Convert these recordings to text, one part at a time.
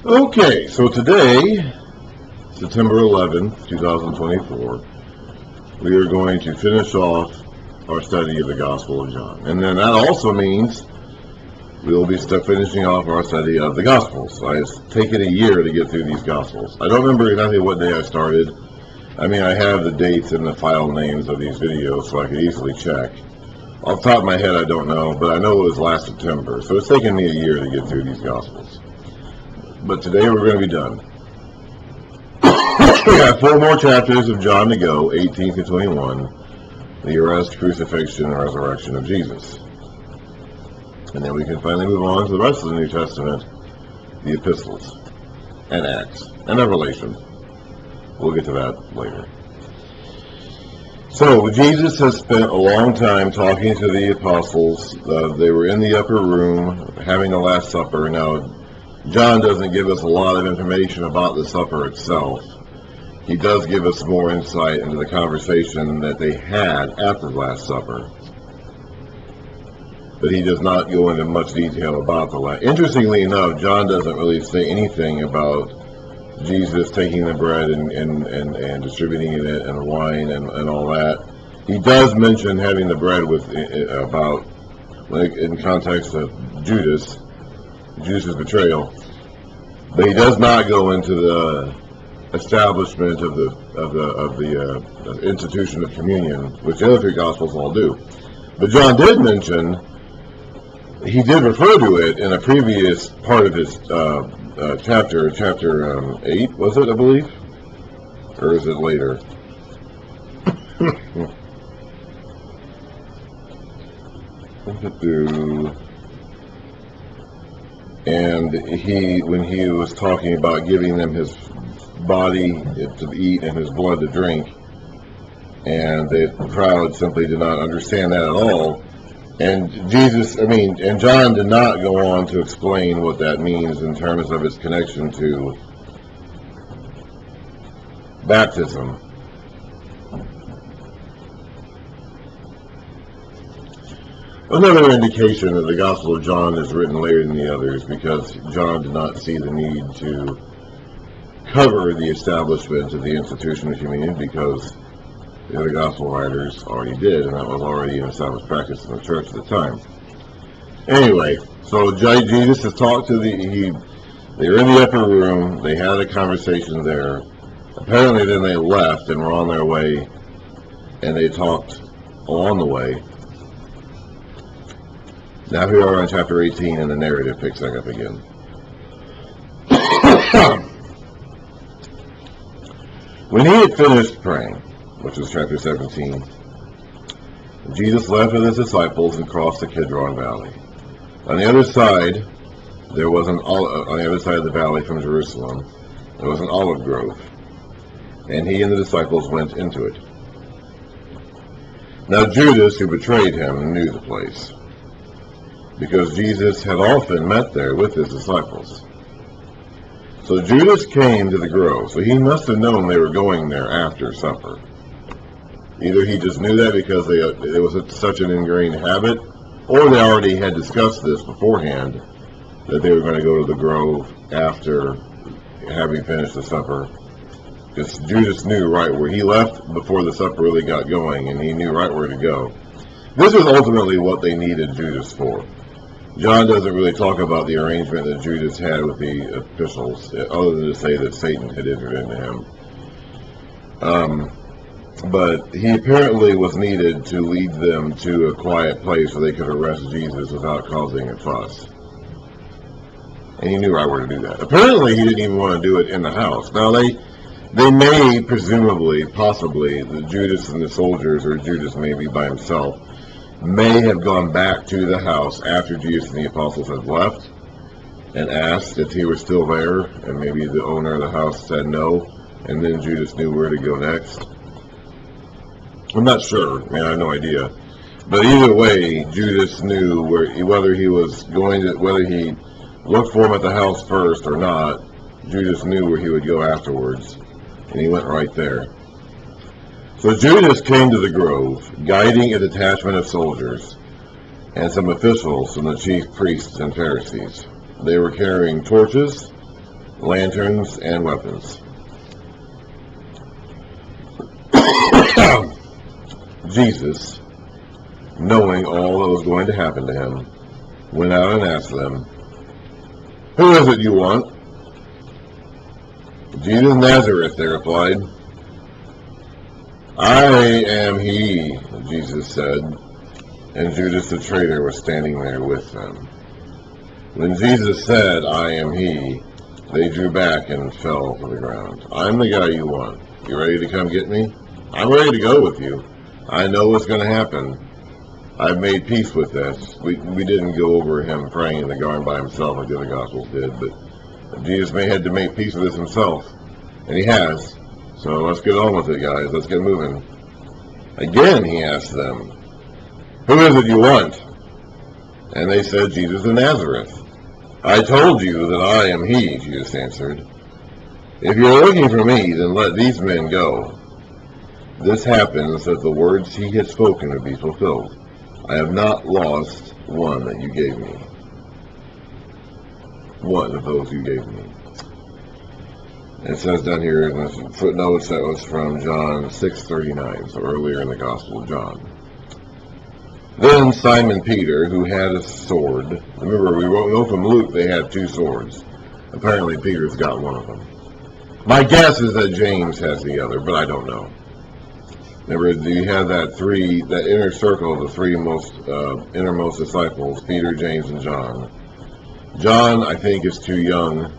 Okay, so today, September 11th, 2024, we are going to finish off our study of the Gospel of John. And then that also means we will be finishing off our study of the Gospels. It's taken a year to get through these Gospels. I don't remember exactly what day I started. I mean, I have the dates and the file names of these videos, so I could easily check. Off the top of my head, I don't know, but I know it was last September. So it's taken me a year to get through these Gospels. But today we're going to be done. We got 4 more chapters of John to go, 18 to 21, the arrest, crucifixion, and resurrection of Jesus. And then we can finally move on to the rest of the New Testament, the epistles, and Acts, and Revelation. We'll get to that later. So, Jesus has spent a long time talking to the apostles. They were in the upper room having the Last Supper. Now, John doesn't give us a lot of information about the supper itself. He does give us more insight into the conversation that they had at the Last Supper. But he does not go into much detail about the Last. Interestingly enough, John doesn't really say anything about Jesus taking the bread and distributing it and the wine and all that. He does mention having the bread with about in context of Judas' betrayal, but he does not go into the establishment of the institution of communion, which the other 3 Gospels all do. But John did mention, he did refer to it in a previous part of his chapter 8, was it, I believe? Or is it later? And when he was talking about giving them his body to eat and his blood to drink, and the crowd simply did not understand that at all. And and John did not go on to explain what that means in terms of its connection to baptism. Another indication that the Gospel of John is written later than the others, because John did not see the need to cover the establishment of the institution of communion, because the other Gospel writers already did, and that was already an established practice in the church at the time. Anyway, so Jesus has talked to they were in the upper room, they had a conversation there. Apparently then they left and were on their way, and they talked along the way. Now here we are in chapter 18, and the narrative picks back up again. When he had finished praying, which is chapter 17, Jesus left with his disciples and crossed the Kidron Valley. On the other side, on the other side of the valley from Jerusalem, there was an olive grove, and he and the disciples went into it. Now Judas, who betrayed him, knew the place, because Jesus had often met there with his disciples. So Judas came to the grove, so he must have known they were going there after supper. Either he just knew that because it was such an ingrained habit, or they already had discussed this beforehand, that they were going to go to the grove after having finished the supper. Because Judas knew right where he left before the supper really got going, and he knew right where to go. This is ultimately what they needed Judas for. John doesn't really talk about the arrangement that Judas had with the officials, other than to say that Satan had entered into him. But he apparently was needed to lead them to a quiet place where they could arrest Jesus without causing a fuss. And he knew right where to do that. Apparently he didn't even want to do it in the house. Now they may, presumably, possibly, the Judas and the soldiers, or Judas maybe by himself, may have gone back to the house after Jesus and the apostles had left and asked if he was still there, and maybe the owner of the house said no, and then Judas knew where to go next. I'm not sure, I have no idea. But either way, Judas knew whether he looked for him at the house first or not. Judas knew where he would go afterwards, and he went right there. So Judas came to the grove, guiding a detachment of soldiers and some officials from the chief priests and Pharisees. They were carrying torches, lanterns, and weapons. Jesus, knowing all that was going to happen to him, went out and asked them, "Who is it you want?" "Jesus of Nazareth," they replied. "I am he," Jesus said, and Judas the traitor was standing there with them. When Jesus said, "I am he," they drew back and fell to the ground. "I'm the guy you want. You ready to come get me?" "I'm ready to go with you. I know what's going to happen. I've made peace with this." We didn't go over him praying in the garden by himself like the other Gospels did, but Jesus may have had to make peace with this himself, and he has. So let's get on with it, guys. Let's get moving. Again, he asked them, "Who is it you want?" And they said, "Jesus of Nazareth." "I told you that I am he," Jesus answered. "If you're looking for me, then let these men go." This happens that the words he had spoken would be fulfilled. "I have not lost one that you gave me." One of those you gave me. It says down here in the footnotes that was from John 6:39, so earlier in the Gospel of John. Then Simon Peter, who had a sword. Remember, we know from Luke they had 2 swords. Apparently Peter's got one of them. My guess is that James has the other, but I don't know. Remember, you have that inner circle of the 3 innermost disciples, Peter, James, and John. John, I think, is too young.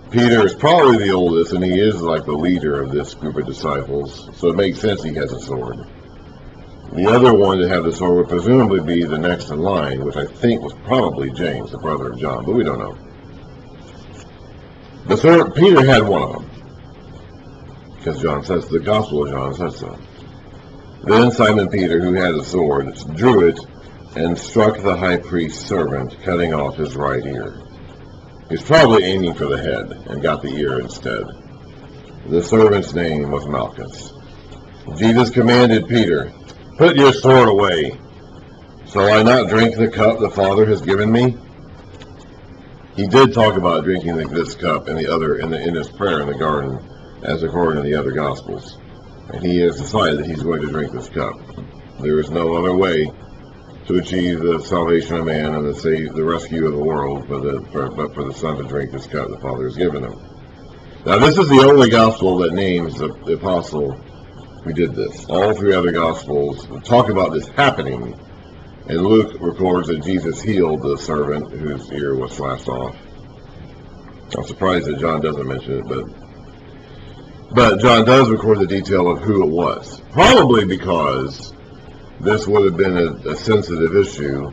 Peter is probably the oldest, and he is like the leader of this group of disciples, so it makes sense he has a sword. The other one to have the sword would presumably be the next in line, which I think was probably James, the brother of John, but we don't know. The sword, Peter had one of them, because John says, the Gospel of John says so. Then Simon Peter, who had a sword, drew it and struck the high priest's servant, cutting off his right ear. He was probably aiming for the head and got the ear instead. The servant's name was Malchus. Jesus commanded Peter, "Put your sword away. Shall I not drink the cup the Father has given me?" He did talk about drinking this cup in his prayer in the garden, as according to the other Gospels. And he has decided that he's going to drink this cup. There is no other way to achieve the salvation of man and the rescue of the world but for the Son to drink this cup the Father has given him. Now, this is the only Gospel that names the apostle who did this. All 3 other Gospels talk about this happening, and Luke records that Jesus healed the servant whose ear was slashed off. I'm surprised that John doesn't mention it, but John does record the detail of who it was. Probably because this would have been a sensitive issue,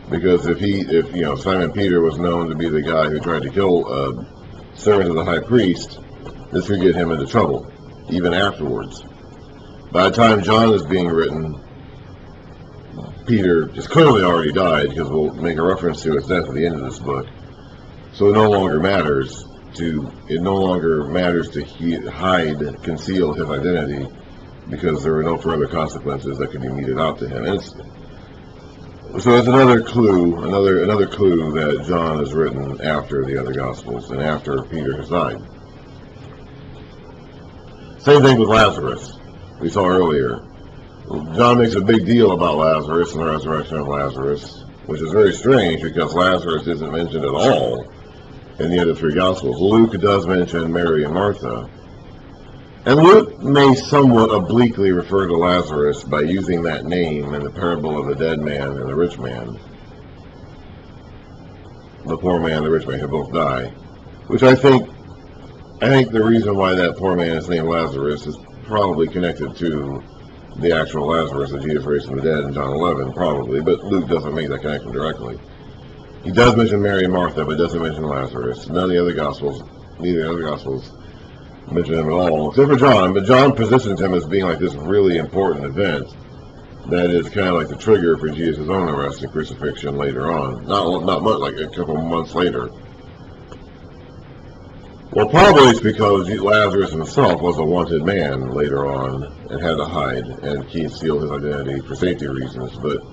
because if Simon Peter was known to be the guy who tried to kill a servant of the high priest, this would get him into trouble, even afterwards. By the time John is being written, Peter has clearly already died, because we'll make a reference to his death at the end of this book. So it no longer matters to conceal his identity, because there were no further consequences that could be meted out to him. So it's another clue that John has written after the other Gospels and after Peter has died. Same thing with Lazarus. We saw earlier. John makes a big deal about Lazarus and the resurrection of Lazarus, which is very strange because Lazarus isn't mentioned at all in the other 3 Gospels. Luke does mention Mary and Martha. And Luke may somewhat obliquely refer to Lazarus by using that name in the parable of the dead man and the rich man. The poor man and the rich man who both die. Which I think the reason why that poor man is named Lazarus is probably connected to the actual Lazarus that Jesus raised from the dead in John 11, probably, but Luke doesn't make that connection directly. He does mention Mary and Martha, but doesn't mention Lazarus. Neither of the other Gospels mention him at all, except for John, but John positions him as being like this really important event that is kind of like the trigger for Jesus' own arrest and crucifixion later on. Not much, like a couple of months later. Well, probably it's because Lazarus himself was a wanted man later on and had to hide and conceal his identity for safety reasons. But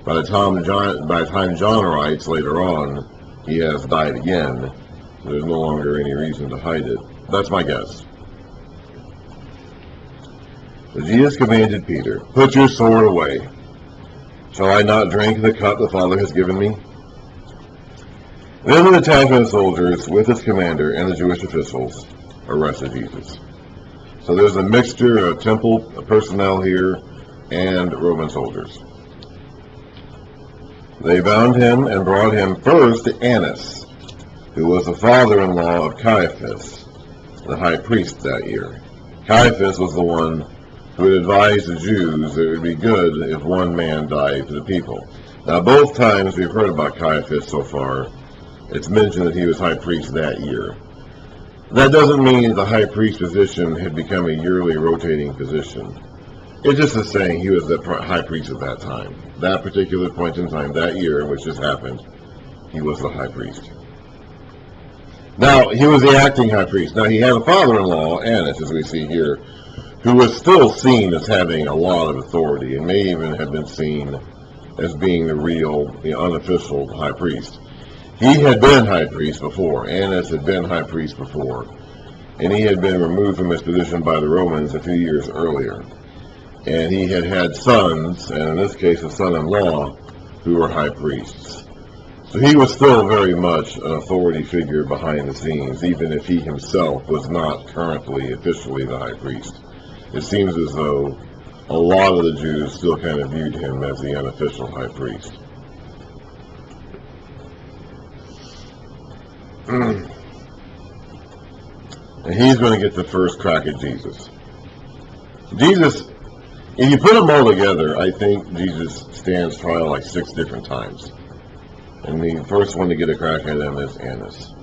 by the time John writes later on, he has died again. There's no longer any reason to hide it. That's my guess. But Jesus commanded Peter, "Put your sword away. Shall I not drink the cup the Father has given me?" Then the detachment of soldiers, with its commander and the Jewish officials, arrested Jesus. So there's a mixture of temple personnel here and Roman soldiers. They bound him and brought him first to Annas, who was the father-in-law of Caiaphas, the high priest that year. Caiaphas was the one who had advised the Jews that it would be good if one man died for the people. Now, both times we've heard about Caiaphas so far, it's mentioned that he was high priest that year. That doesn't mean the high priest position had become a yearly rotating position. It's just a saying he was the high priest at that time. That particular point in time, that year in which this happened, he was the high priest. Now, he was the acting high priest. Now, he had a father-in-law, Annas, as we see here, who was still seen as having a lot of authority and may even have been seen as being the real, the unofficial high priest. He had been high priest before. Annas had been high priest before. And he had been removed from his position by the Romans a few years earlier. And he had had sons, and in this case a son-in-law, who were high priests. So he was still very much an authority figure behind the scenes, even if he himself was not currently officially the high priest. It seems as though a lot of the Jews still kind of viewed him as the unofficial high priest. And he's going to get the first crack at Jesus. Jesus, if you put them all together, I think Jesus stands trial like 6 different times. And the first one to get a crack at him is Annas.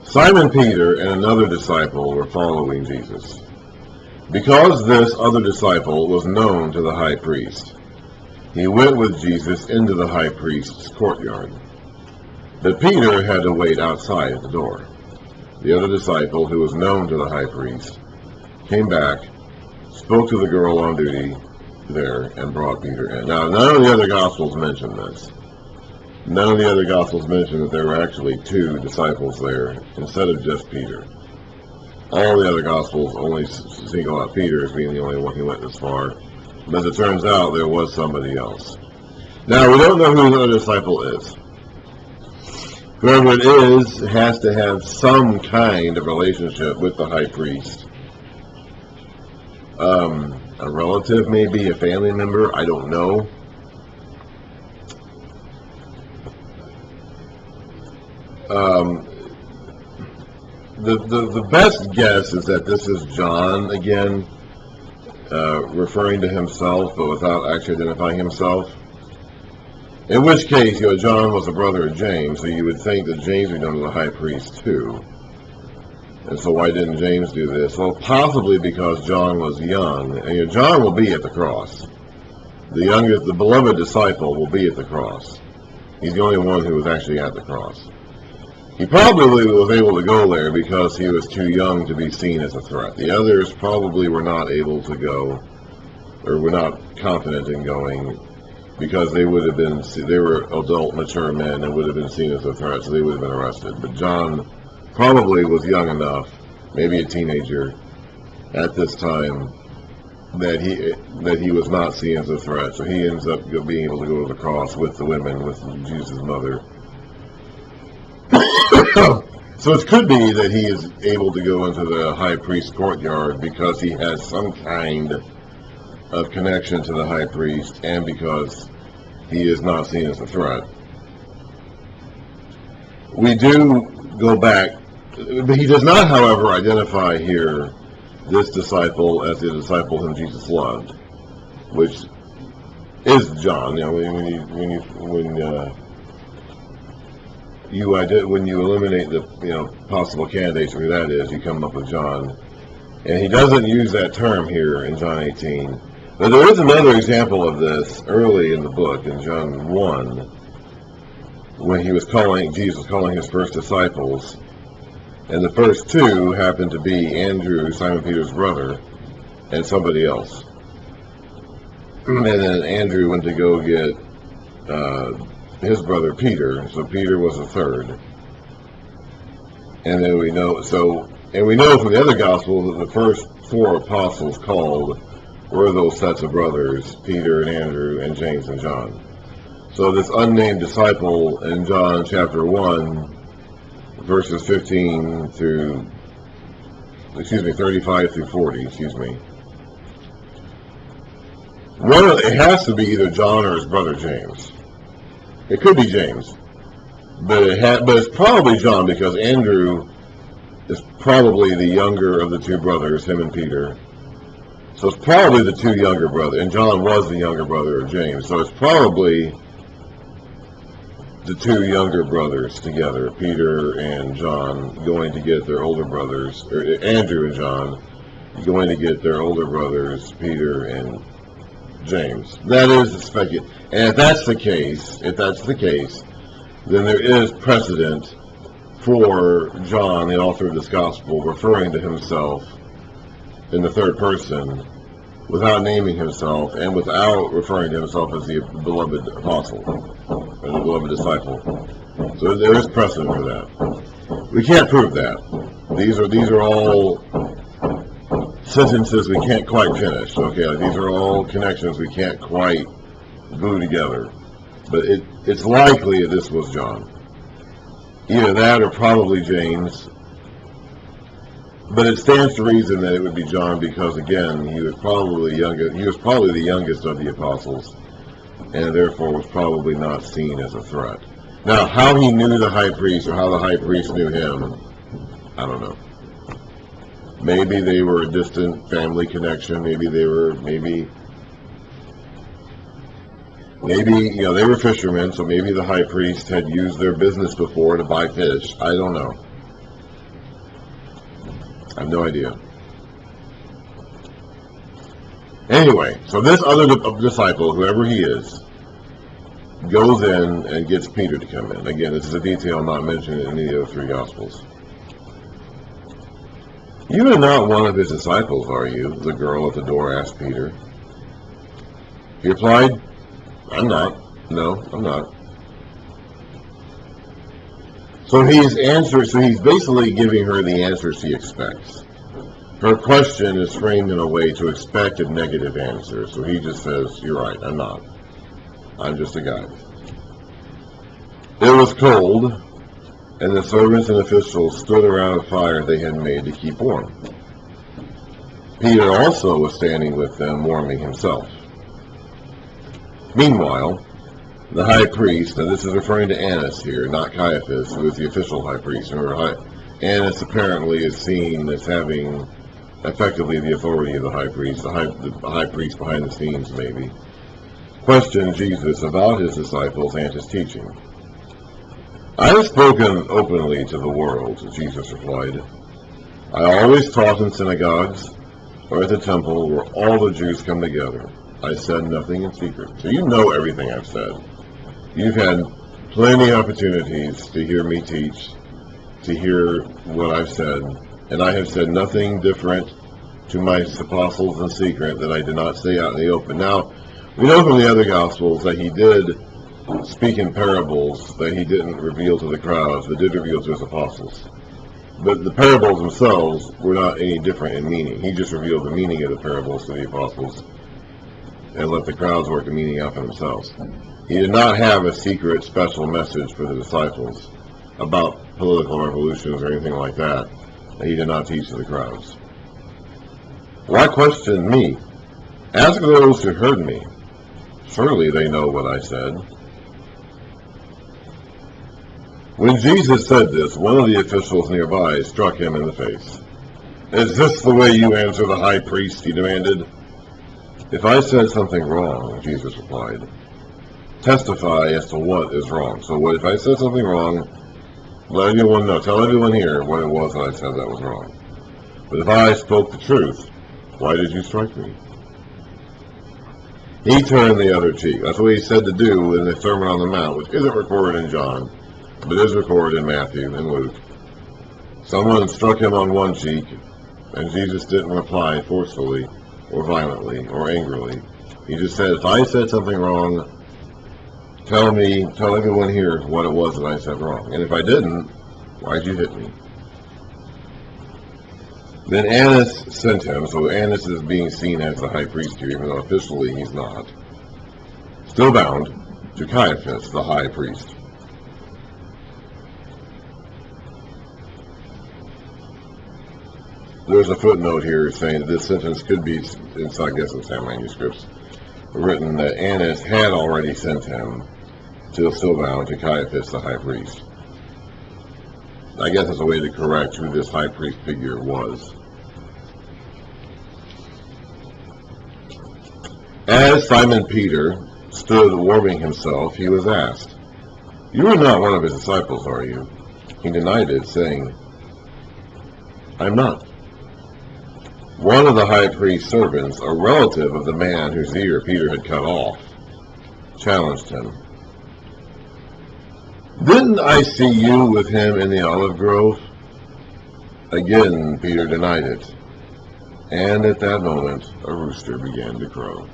Simon Peter and another disciple were following Jesus. Because this other disciple was known to the high priest, he went with Jesus into the high priest's courtyard. But Peter had to wait outside at the door. The other disciple, who was known to the high priest, came back, spoke to the girl on duty there, and brought Peter in. Now, none of the other Gospels mention this. None of the other Gospels mention that there were actually 2 disciples there instead of just Peter. All the other Gospels only single out Peter as being the only one who went this far. But as it turns out, there was somebody else. Now, we don't know who the other disciple is. Whoever it is has to have some kind of relationship with the high priest. A relative, maybe, a family member, I don't know. The best guess is that this is John again, referring to himself, but without actually identifying himself. In which case, John was a brother of James, so you would think that James would be known to the high priest too. And so why didn't James do this? Well, possibly because John was young. And John will be at the cross. The youngest, the beloved disciple will be at the cross. He's the only one who was actually at the cross. He probably was able to go there because he was too young to be seen as a threat. The others probably were not able to go, or were not confident in going, because they would have been, they were adult, mature men and would have been seen as a threat, so they would have been arrested. But John probably was young enough, maybe a teenager, at this time, that he was not seen as a threat. So he ends up being able to go to the cross with the women, with Jesus' mother. So it could be that he is able to go into the high priest's courtyard because he has some kind of connection to the high priest, and because he is not seen as a threat. We do go back, but he does not, however, identify here this disciple as the disciple whom Jesus loved, which is John. When you eliminate the possible candidates for who that is, you come up with John, and he doesn't use that term here in John 18. But there is another example of this early in the book, in John 1, when Jesus was calling his first disciples, and the first 2 happened to be Andrew, Simon Peter's brother, and somebody else. And then Andrew went to go get his brother Peter. So Peter was the third. And then we know from the other Gospels that the first four apostles called were those sets of brothers, Peter and Andrew and James and John. So this unnamed disciple in John chapter 1, verses 35 through 40, it has to be either John or his brother James. It could be James, but it's probably John, because Andrew is probably the younger of the two brothers, him and Peter. So it's probably the two younger brothers, and John was the younger brother of James. So it's probably the two younger brothers together, Peter and John, going to get their older brothers, or Andrew and John, going to get their older brothers, Peter and James. That is the speculation. And if that's the case, then there is precedent for John, the author of this gospel, referring to himself in the third person without naming himself and without referring to himself as the beloved apostle or the beloved disciple. So there is precedent for that. We can't prove that. These are all sentences we can't quite finish. Okay, these are all connections we can't quite glue together. But it's likely that this was John. Either that or probably James. But it stands to reason that it would be John, because again, he was probably the youngest of the apostles, and therefore was probably not seen as a threat. Now, how he knew the high priest, or how the high priest knew him, I don't know. Maybe they were a distant family connection. Maybe they were fishermen, so maybe the high priest had used their business before to buy fish. I don't know. I have no idea. Anyway, so this other disciple, whoever he is, goes in and gets Peter to come in. Again, this is a detail not mentioned in any of the other three Gospels. "You are not one of his disciples, are you?" the girl at the door asked Peter. He replied, "I'm not. No, I'm not." So he's basically giving her the answer she expects. Her question is framed in a way to expect a negative answer. So he just says, "You're right, I'm not. I'm just a guy." It was cold, and the servants and officials stood around a fire they had made to keep warm. Peter also was standing with them, warming himself. Meanwhile, the high priest, and this is referring to Annas here, not Caiaphas, who is the official high priest. Remember, Annas apparently is seen as having effectively the authority of the high priest, the high priest behind the scenes maybe, questioned Jesus about his disciples and his teaching. "I have spoken openly to the world," Jesus replied. "I always taught in synagogues or at the temple where all the Jews come together. I said nothing in secret." So you know everything I've said. You've had plenty of opportunities to hear me teach, to hear what I've said, and I have said nothing different to my apostles in secret that I did not say out in the open. Now, we know from the other Gospels that he did speak in parables that he didn't reveal to the crowds, but did reveal to his apostles. But the parables themselves were not any different in meaning. He just revealed the meaning of the parables to the apostles and let the crowds work the meaning out for themselves. He did not have a secret special message for the disciples about political revolutions or anything like that he did not teach to the crowds. "Why question me? Ask those who heard me. Surely they know what I said." When Jesus said this, one of the officials nearby struck him in the face. "Is this the way you answer the high priest?" he demanded. "If I said something wrong," Jesus replied, "testify as to what is wrong." So what if I said something wrong? Let everyone know. Tell everyone here what it was that I said that was wrong. But if I spoke the truth, why did you strike me? He turned the other cheek. That's what he said to do in the Sermon on the Mount, which isn't recorded in John, but is recorded in Matthew and Luke. Someone struck him on one cheek, and Jesus didn't reply forcefully or violently or angrily. He just said, if I said something wrong, tell everyone here what it was that I said wrong. And if I didn't, why'd you hit me? Then Annas sent him, so Annas is being seen as the high priest here, even though officially he's not, still bound, to Caiaphas, the high priest. There's a footnote here saying that this sentence could be, I guess in some manuscripts, written that Annas had already sent him, still bound, to Caiaphas, the high priest. I guess it's a way to correct who this high priest figure was. As Simon Peter stood warming himself, he was asked, "You are not one of his disciples, are you?" He denied it, saying, "I'm not." One of the high priest's servants, a relative of the man whose ear Peter had cut off, challenged him. "Didn't I see you with him in the olive grove?" Again, Peter denied it, and at that moment, a rooster began to crow.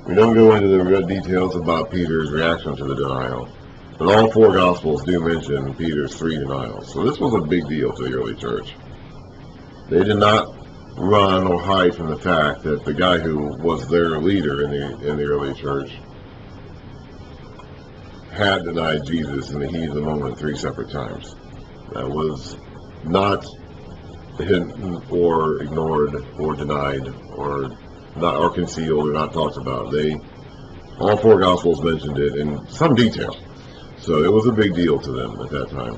We don't go into the real details about Peter's reaction to the denial, but all four Gospels do mention Peter's 3 denials. So this was a big deal to the early church. They did not run or hide from the fact that the guy who was their leader in the early church had denied Jesus in the heat of the moment 3 separate times. That was not hidden or ignored or denied or concealed or not talked about. All four Gospels mentioned it in some detail. So it was a big deal to them at that time.